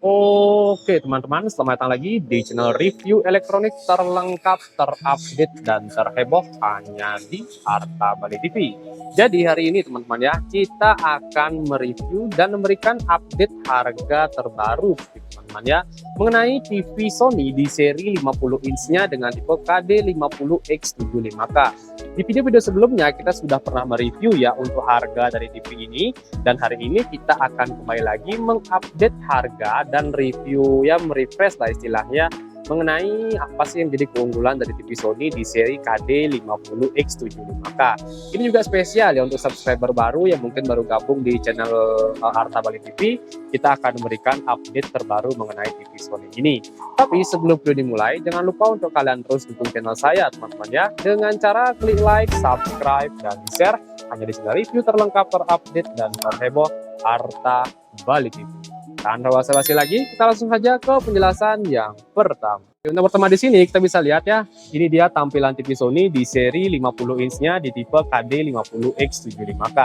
Oke teman-teman, selamat datang lagi di channel review elektronik terlengkap, terupdate, dan terheboh hanya di Arta Bali TV. Jadi hari ini teman-teman ya, kita akan mereview dan memberikan update harga terbaru teman-teman ya, mengenai TV Sony di seri 50 inch-nya dengan tipe KD50X75K. Di video-video sebelumnya kita sudah pernah mereview ya untuk harga dari TV ini, dan hari ini kita akan kembali lagi mengupdate harga dan review ya, merefresh lah istilahnya mengenai apa sih yang jadi keunggulan dari TV Sony di seri KD50X75K. Ini juga spesial ya untuk subscriber baru yang mungkin baru gabung di channel Arta Bali TV. Kita akan memberikan update terbaru mengenai TV Sony ini. Tapi sebelum video dimulai, jangan lupa untuk kalian terus dukung channel saya teman-teman ya, dengan cara klik like, subscribe, dan share hanya di channel review terlengkap, terupdate, dan terheboh Arta Bali TV. Tanpa basa-basi lagi, kita langsung saja ke penjelasan yang pertama. Untuk pertama di sini kita bisa lihat ya, ini dia tampilan TV Sony di seri 50 inch-nya di tipe KD50X75K.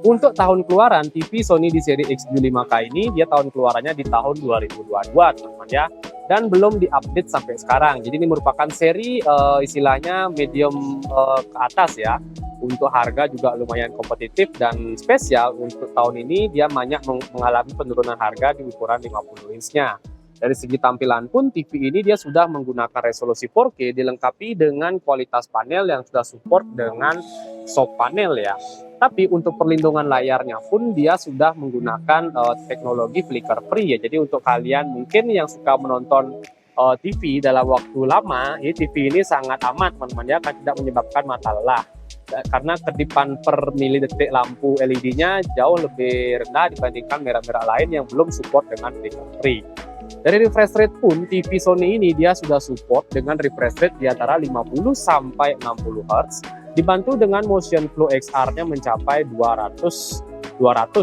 Untuk tahun keluaran TV Sony di seri X75K ini, dia tahun keluarannya di tahun 2022 teman-teman ya, dan belum diupdate sampai sekarang. Jadi ini merupakan seri istilahnya medium ke atas ya. Untuk harga juga lumayan kompetitif dan spesial untuk tahun ini dia banyak mengalami penurunan harga di ukuran 50 inch-nya. Dari segi tampilan pun TV ini dia sudah menggunakan resolusi 4K dilengkapi dengan kualitas panel yang sudah support dengan soft panel ya. Tapi untuk perlindungan layarnya pun dia sudah menggunakan teknologi flicker free ya. Jadi untuk kalian mungkin yang suka menonton TV dalam waktu lama, ya, TV ini sangat aman teman-teman ya, kan tidak menyebabkan mata lelah. Karena kedipan per milidetik lampu LED-nya jauh lebih rendah dibandingkan merek-merek lain yang belum support dengan flicker free. Dari refresh rate pun TV Sony ini dia sudah support dengan refresh rate di antara 50 sampai 60 Hz, dibantu dengan motion flow XR-nya mencapai 200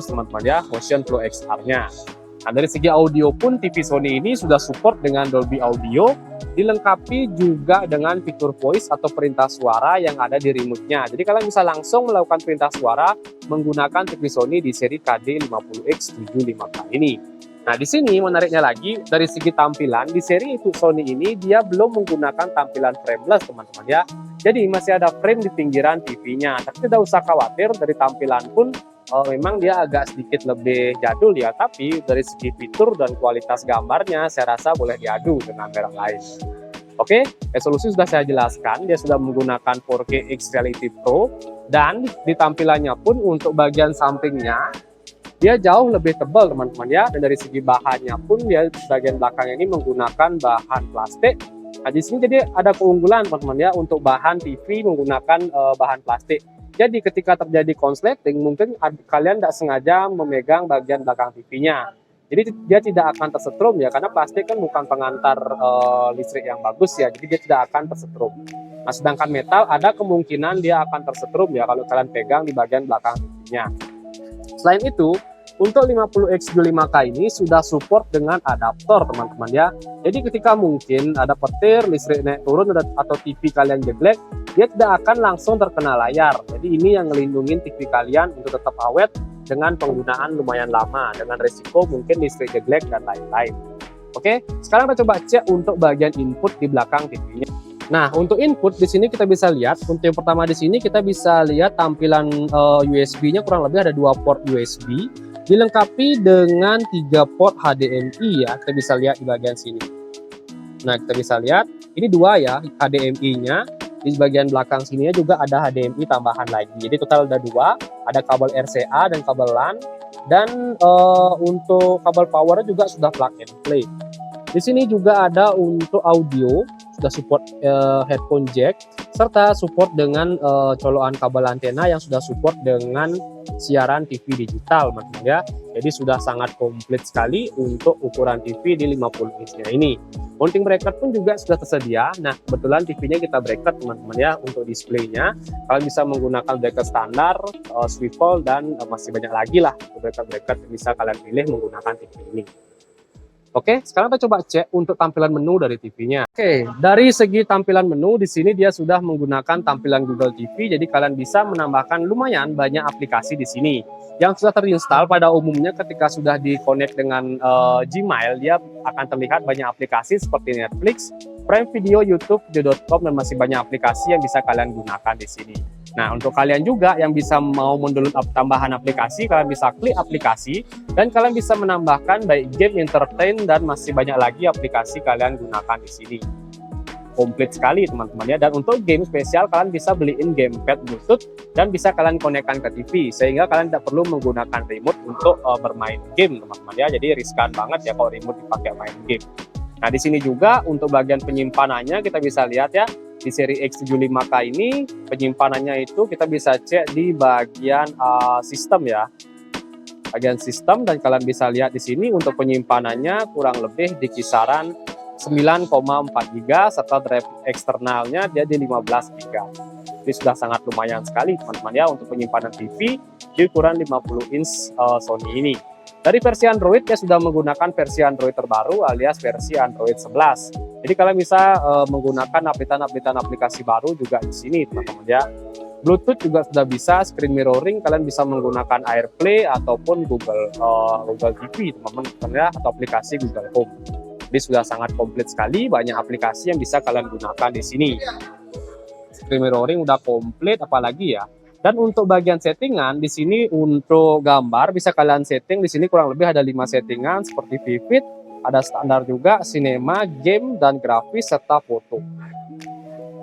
teman-teman ya, motion flow XR-nya. Nah, dari segi audio pun TV Sony ini sudah support dengan Dolby Audio, dilengkapi juga dengan fitur voice atau perintah suara yang ada di remote-nya. Jadi kalian bisa langsung melakukan perintah suara menggunakan TV Sony di seri KD50X75K ini. Nah, di sini menariknya lagi dari segi tampilan di seri itu Sony ini dia belum menggunakan tampilan frameless teman-teman ya. Jadi masih ada frame di pinggiran TV-nya. Tapi tidak usah khawatir, dari tampilan pun memang dia agak sedikit lebih jadul ya, tapi dari segi fitur dan kualitas gambarnya saya rasa boleh diadu dengan merek lain. Oke, resolusi sudah saya jelaskan, dia sudah menggunakan 4K X Reality Pro, dan di tampilannya pun untuk bagian sampingnya dia jauh lebih tebal teman-teman ya, dan dari segi bahannya pun dia bagian belakang ini menggunakan bahan plastik. Nah, di sini jadi ada keunggulan teman-teman ya untuk bahan TV menggunakan bahan plastik. Jadi ketika terjadi konsleting, mungkin kalian tidak sengaja memegang bagian belakang TV-nya. Jadi dia tidak akan tersetrum ya, karena plastik kan bukan pengantar listrik yang bagus ya, jadi dia tidak akan tersetrum. Nah, sedangkan metal ada kemungkinan dia akan tersetrum ya kalau kalian pegang di bagian belakang TV-nya. Selain itu, untuk 50X75K ini sudah support dengan adaptor teman-teman ya. Jadi ketika mungkin ada petir, listrik naik turun atau TV kalian jeglek, dia tidak akan langsung terkena layar. Jadi ini yang ngelindungin TV kalian untuk tetap awet dengan penggunaan lumayan lama, dengan resiko mungkin listrik jeglek dan lain-lain. Oke, sekarang kita coba cek untuk bagian input di belakang TV-nya. Nah, untuk input di sini kita bisa lihat, untuk yang pertama di sini kita bisa lihat tampilan USB-nya kurang lebih ada 2 port USB, dilengkapi dengan 3 port HDMI ya, kita bisa lihat di bagian sini. Nah, kita bisa lihat ini 2 ya HDMI-nya. Di bagian belakang sininya juga ada HDMI tambahan lagi. Jadi total ada 2, ada kabel RCA dan kabel LAN, dan untuk kabel power juga sudah plug and play. Di sini juga ada untuk audio, sudah support headphone jack, serta support dengan colokan kabel antena yang sudah support dengan siaran TV digital teman-teman ya. Jadi sudah sangat komplit sekali untuk ukuran TV di 50 inch-nya ini. Mounting bracket pun juga sudah tersedia. Nah, kebetulan TV-nya kita bracket teman-teman ya untuk displaynya. Kalian bisa menggunakan bracket standar, swivel, dan masih banyak lagi lah bracket-bracket yang bisa kalian pilih menggunakan TV ini. Oke, sekarang kita coba cek untuk tampilan menu dari TV-nya. Oke, dari segi tampilan menu di sini dia sudah menggunakan tampilan Google TV, jadi kalian bisa menambahkan lumayan banyak aplikasi di sini. Yang sudah terinstall pada umumnya ketika sudah di-connect dengan Gmail, dia akan terlihat banyak aplikasi seperti Netflix, Prime Video, YouTube, video.com, dan masih banyak aplikasi yang bisa kalian gunakan di sini. Nah, untuk kalian juga yang bisa mau mendownload tambahan aplikasi, kalian bisa klik aplikasi dan kalian bisa menambahkan baik game, entertain, dan masih banyak lagi aplikasi kalian gunakan di sini. Komplit sekali teman-teman ya. Dan untuk game spesial kalian bisa beliin gamepad Bluetooth dan bisa kalian konekkan ke TV sehingga kalian tidak perlu menggunakan remote untuk bermain game teman-teman ya. Jadi riskan banget ya kalau remote dipakai main game. Nah, di sini juga untuk bagian penyimpanannya kita bisa lihat ya. Di seri X75K ini penyimpanannya itu kita bisa cek di bagian sistem ya. Bagian sistem, dan kalian bisa lihat di sini untuk penyimpanannya kurang lebih di kisaran 9,4 GB serta drive eksternalnya dia di 15 GB. Ini sudah sangat lumayan sekali teman-teman ya untuk penyimpanan TV di ukuran 50 inch Sony ini. Dari versi Android dia sudah menggunakan versi Android terbaru alias versi Android 11. Jadi kalian bisa menggunakan updatean aplikasi baru juga di sini teman-teman ya. Bluetooth juga sudah bisa, screen mirroring kalian bisa menggunakan AirPlay ataupun Google TV teman-teman ya, atau aplikasi Google Home. Jadi sudah sangat komplit sekali, banyak aplikasi yang bisa kalian gunakan di sini. Screen mirroring udah komplit, apalagi ya. Dan untuk bagian settingan di sini untuk gambar bisa kalian setting di sini kurang lebih ada 5 settingan seperti vivid, ada standar juga, cinema, game, dan grafis serta foto.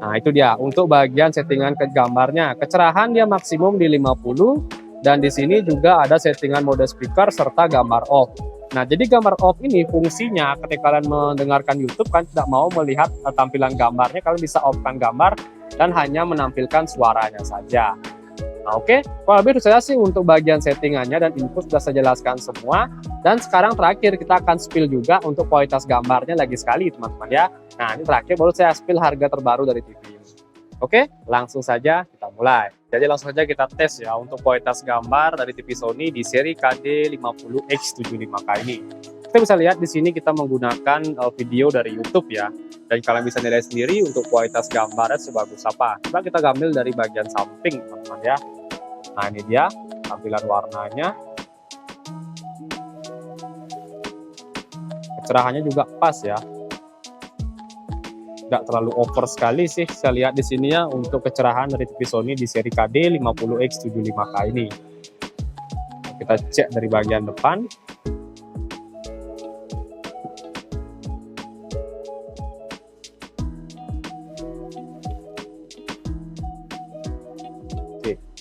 Nah, itu dia untuk bagian settingan ke gambarnya. Kecerahan dia maksimum di 50 dan di sini juga ada settingan mode speaker serta gambar off. Nah, jadi gambar off ini fungsinya ketika kalian mendengarkan YouTube kan tidak mau melihat tampilan gambarnya, kalian bisa off-kan gambar dan hanya menampilkan suaranya saja. Nah, oke, kalau lebih itu saja sih untuk bagian settingannya dan info sudah saya jelaskan semua. Dan sekarang terakhir kita akan spill juga untuk kualitas gambarnya lagi sekali teman-teman ya. Nah, ini terakhir baru saya spill harga terbaru dari TV ini. Oke, langsung saja kita mulai. Jadi langsung saja kita tes ya untuk kualitas gambar dari TV Sony di seri KD50X75K ini. Kita bisa lihat di sini kita menggunakan video dari YouTube ya. Dan kalian bisa nilai sendiri untuk kualitas gambarnya sebagus apa. Coba kita gambil dari bagian samping teman-teman ya. Nah, ini dia tampilan warnanya. Kecerahannya juga pas ya. Nggak terlalu over sekali sih saya lihat di sini ya untuk kecerahan dari TV Sony di seri KD50X75K ini. Kita cek dari bagian depan.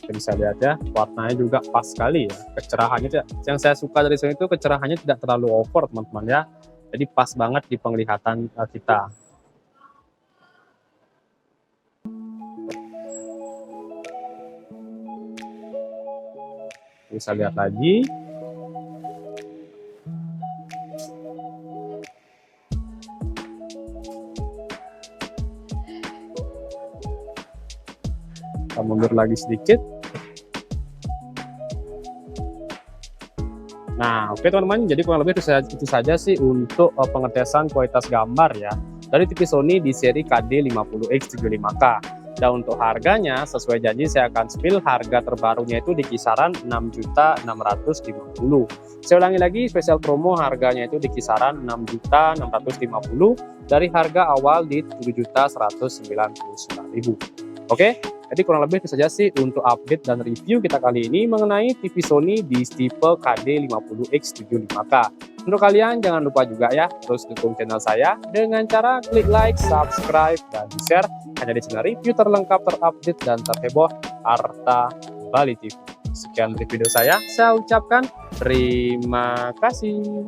Kita bisa lihat ya, warnanya juga pas sekali ya, kecerahannya yang saya suka dari sini itu kecerahannya tidak terlalu over teman-teman ya, jadi pas banget di penglihatan kita. Bisa lihat lagi. Kita mundur lagi sedikit. Nah, oke teman-teman, jadi kurang lebih itu saja sih untuk pengetesan kualitas gambar ya dari TV Sony di seri KD50X75K. Dan untuk harganya sesuai janji saya akan spill harga terbarunya itu di kisaran 6.650.000. Saya ulangi lagi, spesial promo harganya itu di kisaran 6.650.000 dari harga awal di 7.199.000. Oke. Jadi kurang lebih itu saja sih untuk update dan review kita kali ini mengenai TV Sony di tipe KD50X75K. Untuk kalian jangan lupa juga ya terus dukung channel saya dengan cara klik like, subscribe, dan share hanya di channel review terlengkap, terupdate, dan terheboh Arta Bali TV. Sekian dari video saya ucapkan terima kasih.